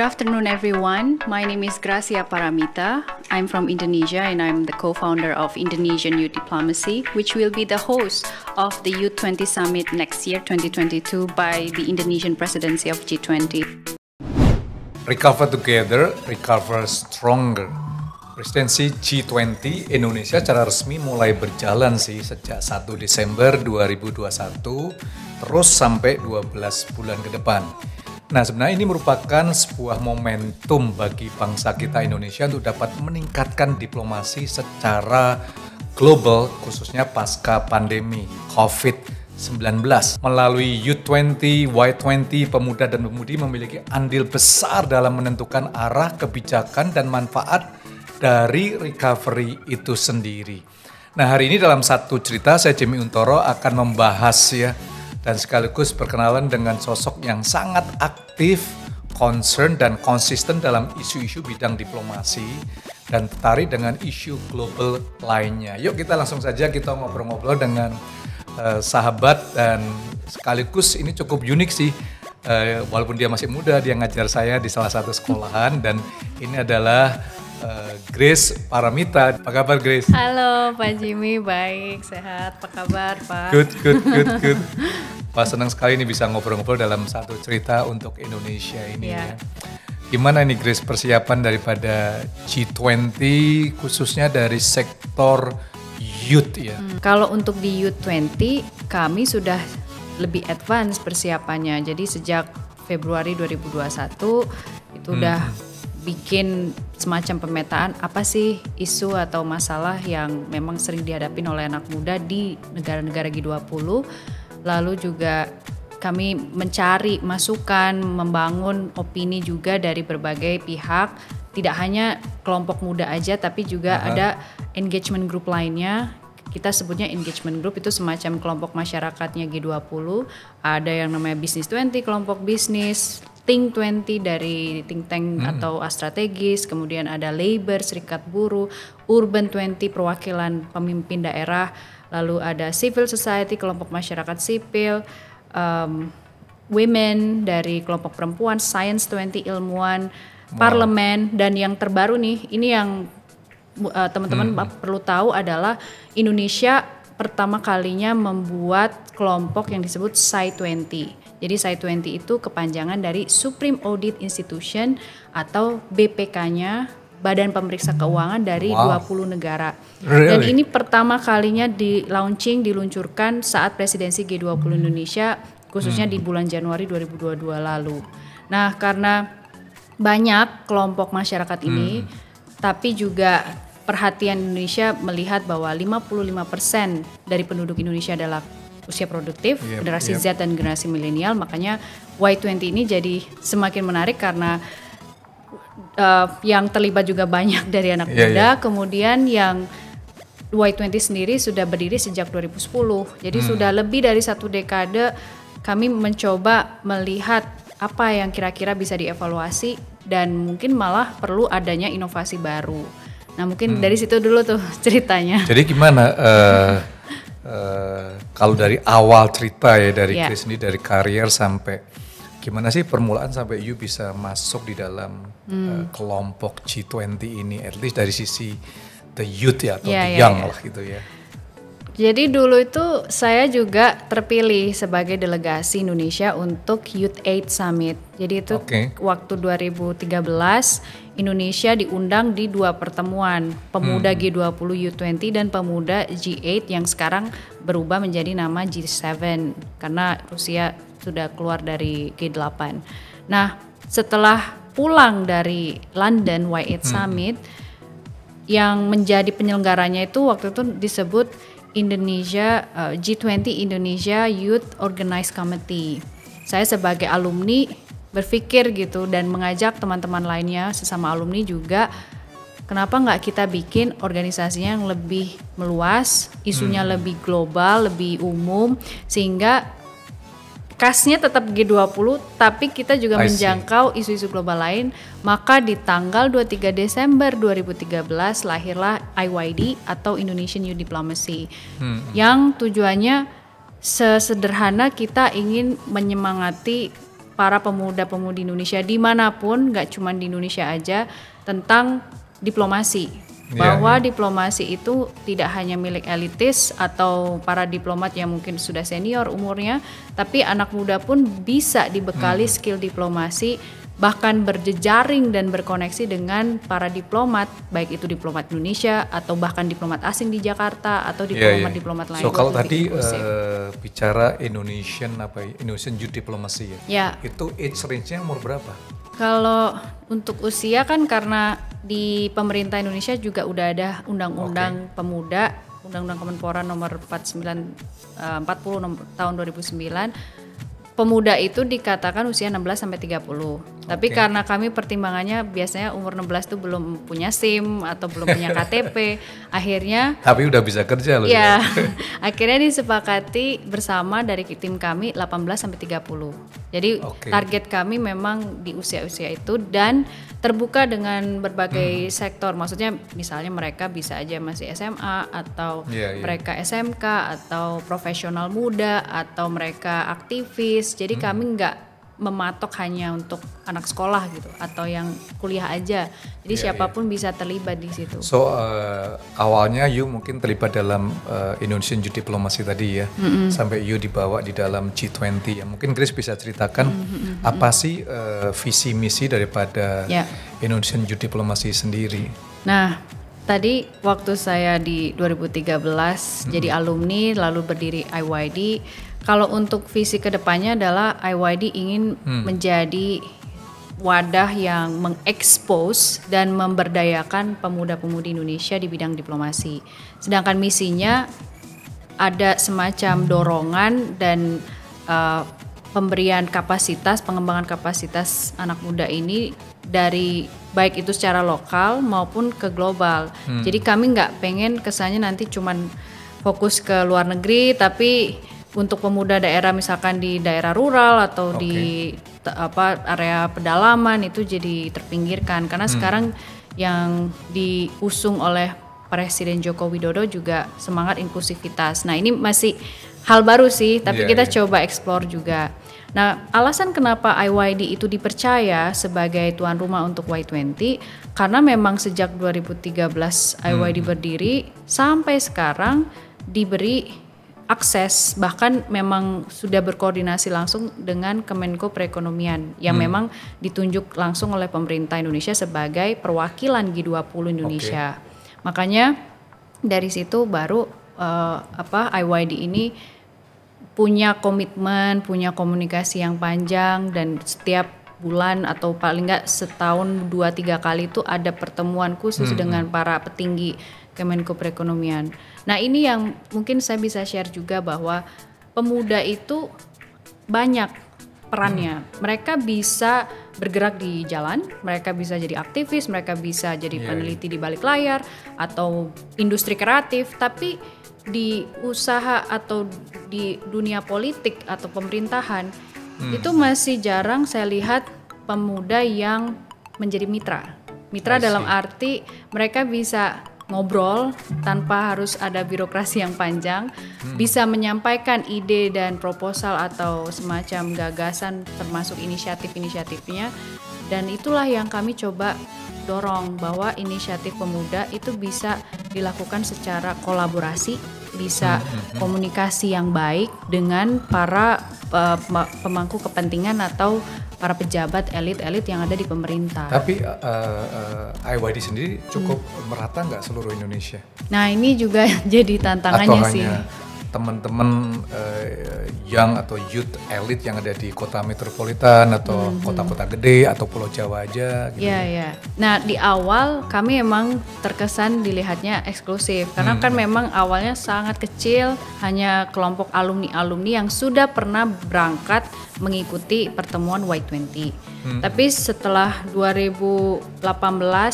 Good afternoon, everyone. My name is Gracia Paramita. I'm from Indonesia and I'm the co-founder of Indonesian Youth Diplomacy, which will be the host of the Youth 20 Summit next year, 2022, by the Indonesian presidency of G20. Recover together, recover stronger. Presidensi G20 Indonesia secara resmi mulai berjalan sih sejak 1 Desember 2021 terus sampai 12 bulan ke depan. Nah, sebenarnya ini merupakan sebuah momentum bagi bangsa kita Indonesia untuk dapat meningkatkan diplomasi secara global, khususnya pasca pandemi COVID-19. Melalui U20, Y20, pemuda dan pemudi memiliki andil besar dalam menentukan arah kebijakan dan manfaat dari recovery itu sendiri. Nah, hari ini dalam satu cerita saya Jimmy Untoro akan membahas ya, dan sekaligus berkenalan dengan sosok yang sangat aktif, concern dan konsisten dalam isu-isu bidang diplomasi dan tertarik dengan isu global lainnya. Yuk kita langsung saja kita ngobrol-ngobrol dengan sahabat dan sekaligus ini cukup unik sih. Walaupun dia masih muda, dia ngajar saya di salah satu sekolahan dan ini adalah Grace Paramita. Apa kabar Grace? Halo Pak Jimmy, baik, sehat. Apa kabar Pak? Good. Pak, senang sekali ini bisa ngobrol-ngobrol dalam satu cerita untuk Indonesia ini ya. Gimana nih Grace persiapan daripada G20 khususnya dari sektor youth ya? Kalau untuk di U20 kami sudah lebih advance persiapannya. Jadi sejak Februari 2021 itu udah bikin semacam pemetaan apa sih isu atau masalah yang memang sering dihadapin oleh anak muda di negara-negara G20. Lalu juga kami mencari masukan, membangun opini juga dari berbagai pihak. Tidak hanya kelompok muda aja tapi juga ada engagement group lainnya. Kita sebutnya engagement group itu semacam kelompok masyarakatnya G20. Ada yang namanya Business 20, kelompok bisnis. Think 20 dari think tank atau strategis, kemudian ada labor, serikat buruh, urban 20, perwakilan pemimpin daerah, lalu ada civil society, kelompok masyarakat sipil, women dari kelompok perempuan, science 20, ilmuwan, parlemen, dan yang terbaru nih, ini yang teman-teman perlu tahu adalah Indonesia pertama kalinya membuat kelompok yang disebut SAI20. Jadi SAI20 itu kepanjangan dari Supreme Audit Institution atau BPK-nya, Badan Pemeriksa Keuangan dari 20 negara. Really? Dan ini pertama kalinya diluncurkan saat presidensi G20 Indonesia, khususnya di bulan Januari 2022 lalu. Nah, karena banyak kelompok masyarakat ini, tapi juga perhatian Indonesia melihat bahwa 55% dari penduduk Indonesia adalah usia produktif, generasi Z dan generasi milenial, makanya Y20 ini jadi semakin menarik karena yang terlibat juga banyak dari anak muda. Kemudian yang Y20 sendiri sudah berdiri sejak 2010, jadi sudah lebih dari satu dekade kami mencoba melihat apa yang kira-kira bisa dievaluasi dan mungkin malah perlu adanya inovasi baru. Nah mungkin dari situ dulu tuh ceritanya. Jadi gimana kalau dari awal cerita ya dari Grace ini, dari karier sampai gimana sih permulaan sampai you bisa masuk di dalam kelompok G20 ini, at least dari sisi the youth ya atau the young lah gitu ya. Jadi dulu itu saya juga terpilih sebagai delegasi Indonesia untuk Youth Aid Summit. Jadi itu waktu 2013 Indonesia diundang di 2 pertemuan, pemuda G20 U20 dan pemuda G8 yang sekarang berubah menjadi nama G7 karena Rusia sudah keluar dari G8. Nah, setelah pulang dari London Y8 Summit yang menjadi penyelenggaranya itu waktu itu disebut Indonesia G20 Indonesia Youth Organized Committee. Saya sebagai alumni berpikir gitu dan mengajak teman-teman lainnya sesama alumni juga, kenapa nggak kita bikin organisasinya yang lebih meluas, isunya lebih global, lebih umum, sehingga kasnya tetap G20 tapi kita juga menjangkau isu-isu global lain. Maka di tanggal 23 Desember 2013 lahirlah IYD atau Indonesian Youth Diplomacy yang tujuannya sesederhana kita ingin menyemangati para pemuda-pemudi Indonesia dimanapun, nggak cuma di Indonesia aja, tentang diplomasi. Bahwa diplomasi itu tidak hanya milik elitis atau para diplomat yang mungkin sudah senior umurnya, tapi anak muda pun bisa dibekali skill diplomasi, bahkan berjejaring dan berkoneksi dengan para diplomat, baik itu diplomat Indonesia atau bahkan diplomat asing di Jakarta atau diplomat-diplomat lain. So kalau tadi bicara Indonesian Youth Diplomacy itu age range-nya umur berapa? Kalau untuk usia kan karena di pemerintah Indonesia juga udah ada undang-undang pemuda, undang-undang Kemenpora nomor 40 tahun 2009. Pemuda itu dikatakan usia 16 sampai 30. Tapi karena kami pertimbangannya biasanya umur 16 itu belum punya SIM atau belum punya KTP, akhirnya tapi udah bisa kerja loh. Ya. Akhirnya disepakati bersama dari tim kami 18 sampai 30. Jadi target kami memang di usia-usia itu dan terbuka dengan berbagai sektor. Maksudnya misalnya mereka bisa aja masih SMA atau mereka SMK atau profesional muda atau mereka aktivis. Jadi kami nggak mematok hanya untuk anak sekolah gitu atau yang kuliah aja. Jadi siapapun bisa terlibat di situ. So awalnya you mungkin terlibat dalam Indonesian Youth Diplomacy tadi ya, sampai you dibawa di dalam G20 ya. Mungkin Grace bisa ceritakan apa sih visi misi daripada Indonesian Youth Diplomacy sendiri. Nah, tadi waktu saya di 2013 jadi alumni lalu berdiri IYD. Kalau untuk visi kedepannya adalah IYD ingin menjadi wadah yang mengekspos dan memberdayakan pemuda-pemudi Indonesia di bidang diplomasi. Sedangkan misinya ada semacam dorongan dan pemberian kapasitas, pengembangan kapasitas anak muda ini dari baik itu secara lokal maupun ke global. Jadi kami nggak pengen kesannya nanti cuman fokus ke luar negeri, tapi untuk pemuda daerah misalkan di daerah rural atau di area pedalaman itu jadi terpinggirkan karena sekarang yang diusung oleh Presiden Joko Widodo juga semangat inklusivitas. Nah, ini masih hal baru sih, tapi kita coba explore juga. Nah, alasan kenapa IYD itu dipercaya sebagai tuan rumah untuk Y20 karena memang sejak 2013 IYD berdiri sampai sekarang diberi akses, bahkan memang sudah berkoordinasi langsung dengan Kemenko Perekonomian yang memang ditunjuk langsung oleh pemerintah Indonesia sebagai perwakilan G20 Indonesia. Makanya dari situ baru IYD ini punya komitmen, punya komunikasi yang panjang dan setiap bulan atau paling nggak setahun 2-3 kali itu ada pertemuan khusus dengan para petinggi Kemenko Perekonomian. Nah, ini yang mungkin saya bisa share juga bahwa pemuda itu banyak perannya. Mereka bisa bergerak di jalan, mereka bisa jadi aktivis, mereka bisa jadi peneliti di balik layar atau industri kreatif, tapi di usaha atau di dunia politik atau pemerintahan itu masih jarang saya lihat pemuda yang menjadi mitra dalam arti mereka bisa ngobrol tanpa harus ada birokrasi yang panjang, bisa menyampaikan ide dan proposal atau semacam gagasan termasuk inisiatif-inisiatifnya, dan itulah yang kami coba dorong bahwa inisiatif pemuda itu bisa dilakukan secara kolaborasi, bisa komunikasi yang baik dengan para pemangku kepentingan atau para pejabat elit-elit yang ada di pemerintah. Tapi IYD sendiri cukup merata nggak seluruh Indonesia? Nah, ini juga jadi tantangannya sih. Atau hanya teman-teman young atau youth elit yang ada di kota metropolitan atau kota-kota gede atau Pulau Jawa aja gitu. Iya. Nah, di awal kami emang terkesan dilihatnya eksklusif karena kan memang awalnya sangat kecil, hanya kelompok alumni-alumni yang sudah pernah berangkat mengikuti pertemuan Y20. Tapi setelah 2018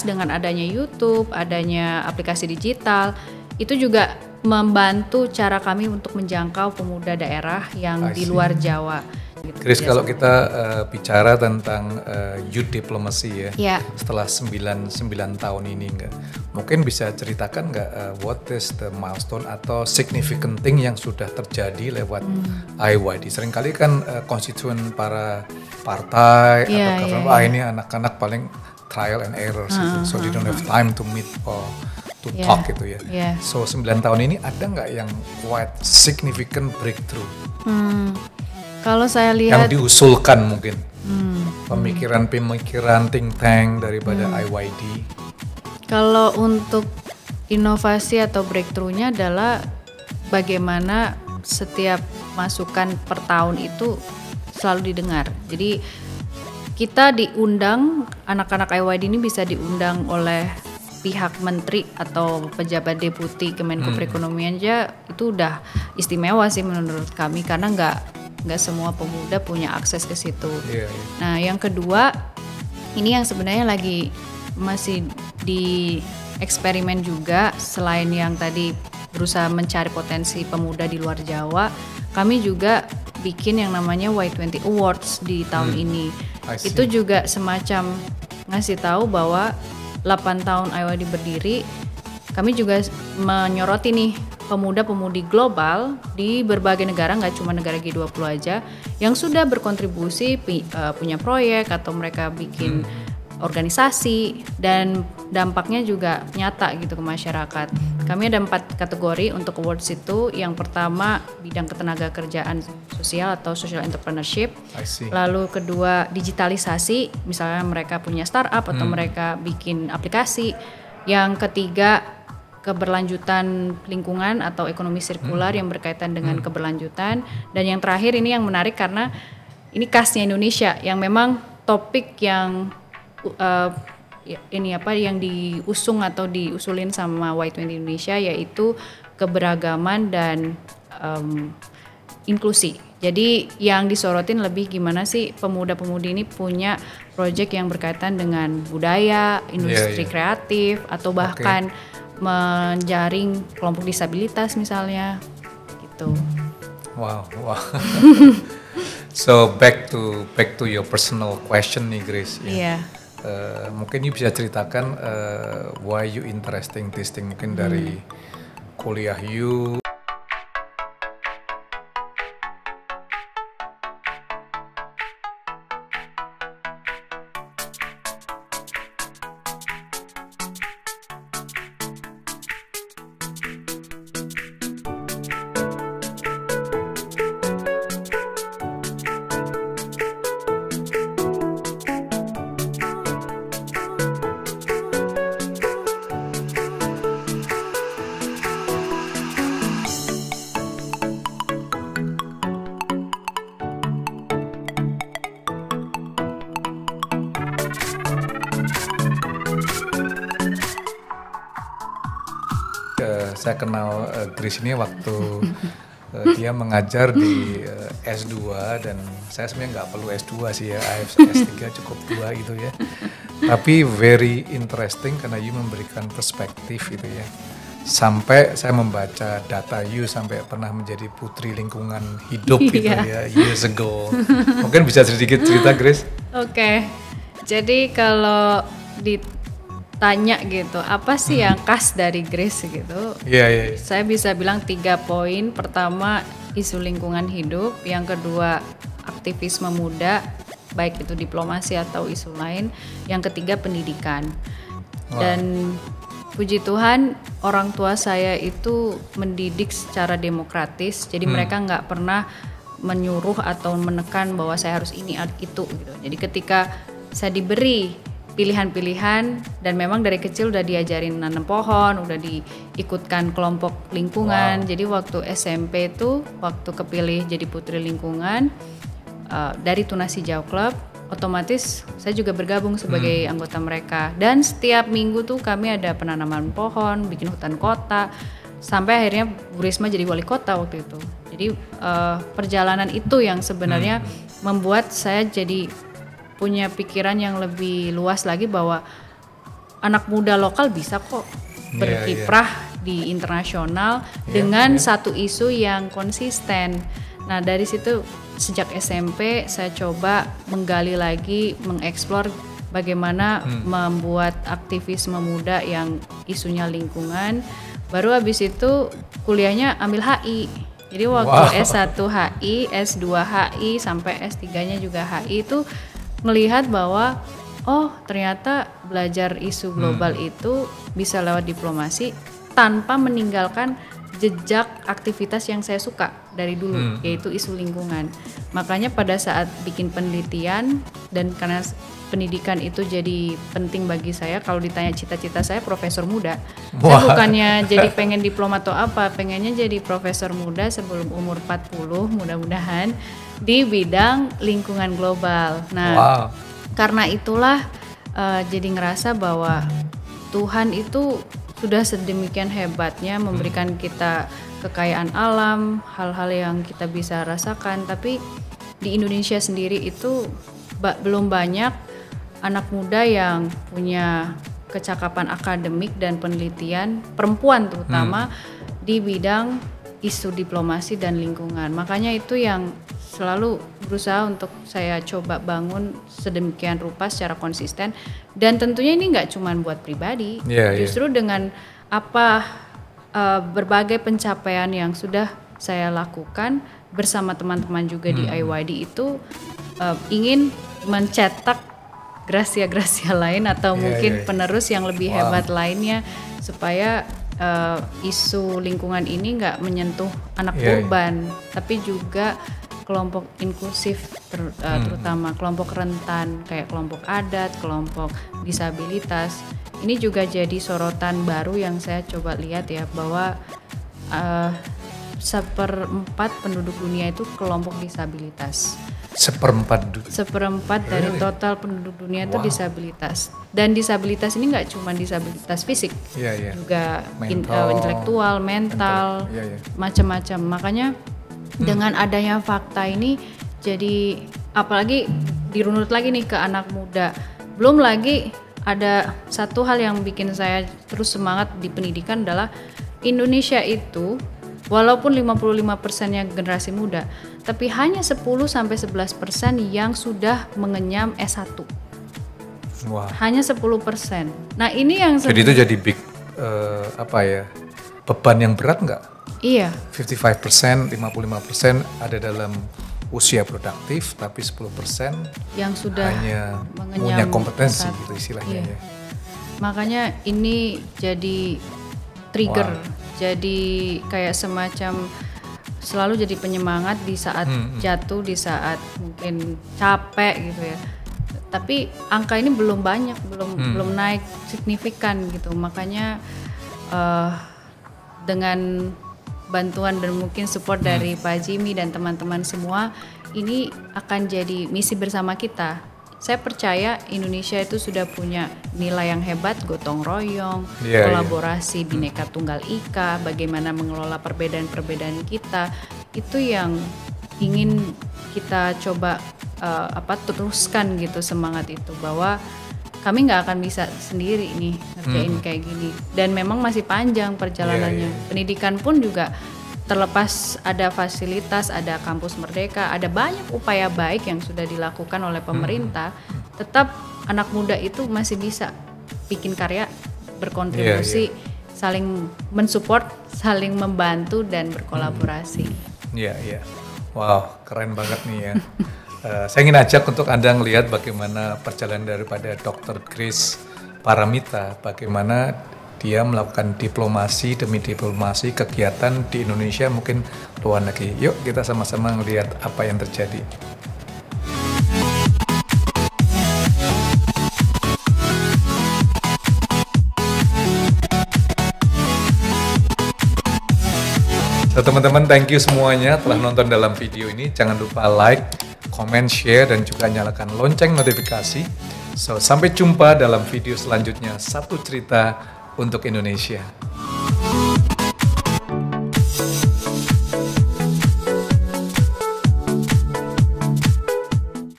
dengan adanya YouTube, adanya aplikasi digital, itu juga membantu cara kami untuk menjangkau pemuda daerah yang di luar Jawa. Chris, kalau kita bicara tentang youth diplomacy ya, setelah 9 tahun ini mungkin bisa ceritakan what is the milestone atau significant thing yang sudah terjadi lewat IYD. Seringkali kan konstituen para partai atau government, ini anak-anak paling trial and error so they don't have time to meet or to talk gitu ya. So 9 tahun ini ada nggak yang quite significant breakthrough? Kalau saya lihat yang diusulkan mungkin pemikiran think tank daripada IYD. Kalau untuk inovasi atau breakthrough-nya adalah bagaimana setiap masukan per tahun itu selalu didengar. Jadi kita diundang, anak-anak IYD ini bisa diundang oleh pihak menteri atau pejabat deputi Kemenko Perekonomian aja, itu udah istimewa sih menurut kami, karena nggak semua pemuda punya akses ke situ. Nah, yang kedua, ini yang sebenarnya lagi masih di eksperimen juga, selain yang tadi berusaha mencari potensi pemuda di luar Jawa, kami juga bikin yang namanya Y20 Awards di tahun ini. Itu juga semacam ngasih tahu bahwa 8 tahun IYD berdiri, kami juga menyoroti nih pemuda-pemudi global di berbagai negara, nggak cuma negara G20 aja, yang sudah berkontribusi punya proyek atau mereka bikin organisasi dan dampaknya juga nyata gitu ke masyarakat. Kami ada 4 kategori untuk awards itu. Yang pertama bidang ketenaga kerjaan sosial atau social entrepreneurship. Lalu kedua digitalisasi, misalnya mereka punya startup atau mereka bikin aplikasi. Yang ketiga keberlanjutan lingkungan atau ekonomi sirkular yang berkaitan dengan keberlanjutan. Dan yang terakhir ini yang menarik karena ini khasnya Indonesia yang memang topik yang yang diusung atau diusulin sama Y20 Indonesia, yaitu keberagaman dan inklusi. Jadi yang disorotin lebih gimana sih pemuda-pemudi ini punya proyek yang berkaitan dengan budaya, industri kreatif, atau bahkan menjaring kelompok disabilitas misalnya gitu. Wow. So back to your personal question nih, Grace. Mungkin you bisa ceritakan why you interesting this thing, mungkin dari kuliah you. Saya kenal Grace ini waktu dia mengajar di S2, dan saya sebenarnya nggak perlu S2 sih ya, S3 cukup 2 gitu ya. Tapi very interesting karena you memberikan perspektif gitu ya. Sampai saya membaca data you sampai pernah menjadi putri lingkungan hidup gitu ya, years ago. Mungkin bisa sedikit cerita, Grace? Oke. Jadi kalau ditanya gitu, apa sih yang khas dari Grace gitu? Saya bisa bilang 3 poin. Pertama, isu lingkungan hidup. Yang kedua, aktivisme muda, baik itu diplomasi atau isu lain. Yang ketiga, pendidikan. Dan puji Tuhan, orang tua saya itu mendidik secara demokratis. Jadi mereka nggak pernah menyuruh atau menekan bahwa saya harus ini itu gitu. Jadi ketika saya diberi pilihan-pilihan, dan memang dari kecil udah diajarin nanam pohon, udah diikutkan kelompok lingkungan. Jadi waktu SMP itu, waktu kepilih jadi putri lingkungan dari Tunas Hijau Club, otomatis saya juga bergabung sebagai anggota mereka. Dan setiap minggu tuh kami ada penanaman pohon, bikin hutan kota, sampai akhirnya Bu Risma jadi wali kota waktu itu. Jadi perjalanan itu yang sebenarnya membuat saya jadi punya pikiran yang lebih luas lagi bahwa anak muda lokal bisa kok berkiprah di internasional dengan satu isu yang konsisten. Nah dari situ sejak SMP saya coba menggali lagi, mengeksplor bagaimana membuat aktivisme muda yang isunya lingkungan. Baru habis itu kuliahnya ambil HI. Jadi waktu S1 HI, S2 HI, sampai S3-nya juga HI itu melihat bahwa oh ternyata belajar isu global itu bisa lewat diplomasi tanpa meninggalkan jejak aktivitas yang saya suka dari dulu, yaitu isu lingkungan. Makanya pada saat bikin penelitian, dan karena pendidikan itu jadi penting bagi saya, kalau ditanya cita-cita saya profesor muda. Saya bukannya jadi pengen diplomat atau apa, pengennya jadi profesor muda sebelum umur 40 mudah-mudahan di bidang lingkungan global. Nah, karena itulah jadi ngerasa bahwa Tuhan itu sudah sedemikian hebatnya memberikan kita kekayaan alam, hal-hal yang kita bisa rasakan, tapi di Indonesia sendiri itu belum banyak anak muda yang punya kecakapan akademik dan penelitian, perempuan terutama di bidang isu diplomasi dan lingkungan. Makanya itu yang selalu berusaha untuk saya coba bangun sedemikian rupa secara konsisten, dan tentunya ini nggak cuma buat pribadi, justru dengan berbagai pencapaian yang sudah saya lakukan bersama teman-teman juga di IYD itu ingin mencetak gracia-gracia lain atau mungkin penerus yang lebih hebat lainnya, supaya isu lingkungan ini nggak menyentuh anak urban, tapi juga kelompok inklusif terutama kelompok rentan kayak kelompok adat, kelompok disabilitas. Ini juga jadi sorotan baru yang saya coba lihat ya, bahwa 1/4 penduduk dunia itu kelompok disabilitas. 1/4 dari total penduduk dunia itu disabilitas. Dan disabilitas ini nggak cuma disabilitas fisik, juga intelektual, mental, macam-macam. Makanya dengan adanya fakta ini, jadi apalagi dirunut lagi nih ke anak muda. Belum lagi ada satu hal yang bikin saya terus semangat di pendidikan adalah Indonesia itu walaupun 55%-nya generasi muda, tapi hanya 10-11% yang sudah mengenyam S1. Hanya 10%. Nah ini yang jadi itu jadi big beban yang berat nggak? Iya. 55%, 55% ada dalam usia produktif, tapi 10% yang sudah hanya punya kompetensi gitu istilahnya. Iya. Makanya ini jadi trigger, jadi kayak semacam selalu jadi penyemangat di saat jatuh, di saat mungkin capek gitu ya. Tapi angka ini belum banyak, belum naik signifikan gitu. Makanya dengan bantuan dan mungkin support dari Pak Jimmy dan teman-teman semua, ini akan jadi misi bersama kita. Saya percaya Indonesia itu sudah punya nilai yang hebat, gotong royong, kolaborasi, Bhinneka Tunggal Ika, bagaimana mengelola perbedaan-perbedaan kita. Itu yang ingin kita coba teruskan gitu, semangat itu, bahwa kami nggak akan bisa sendiri nih ngerjain kayak gini, dan memang masih panjang perjalanannya. Pendidikan pun juga terlepas ada fasilitas, ada kampus merdeka, ada banyak upaya baik yang sudah dilakukan oleh pemerintah, tetap anak muda itu masih bisa bikin karya, berkontribusi, saling mensupport, saling membantu dan berkolaborasi. Wow, keren banget nih ya. Saya ingin ajak untuk Anda melihat bagaimana perjalanan daripada Dr. Grace Paramita, bagaimana dia melakukan diplomasi demi diplomasi, kegiatan di Indonesia mungkin luar negeri. Yuk kita sama-sama melihat apa yang terjadi. So, teman-teman, thank you semuanya telah nonton dalam video ini. Jangan lupa like, comment, share, dan juga nyalakan lonceng notifikasi. So, sampai jumpa dalam video selanjutnya. Satu cerita untuk Indonesia.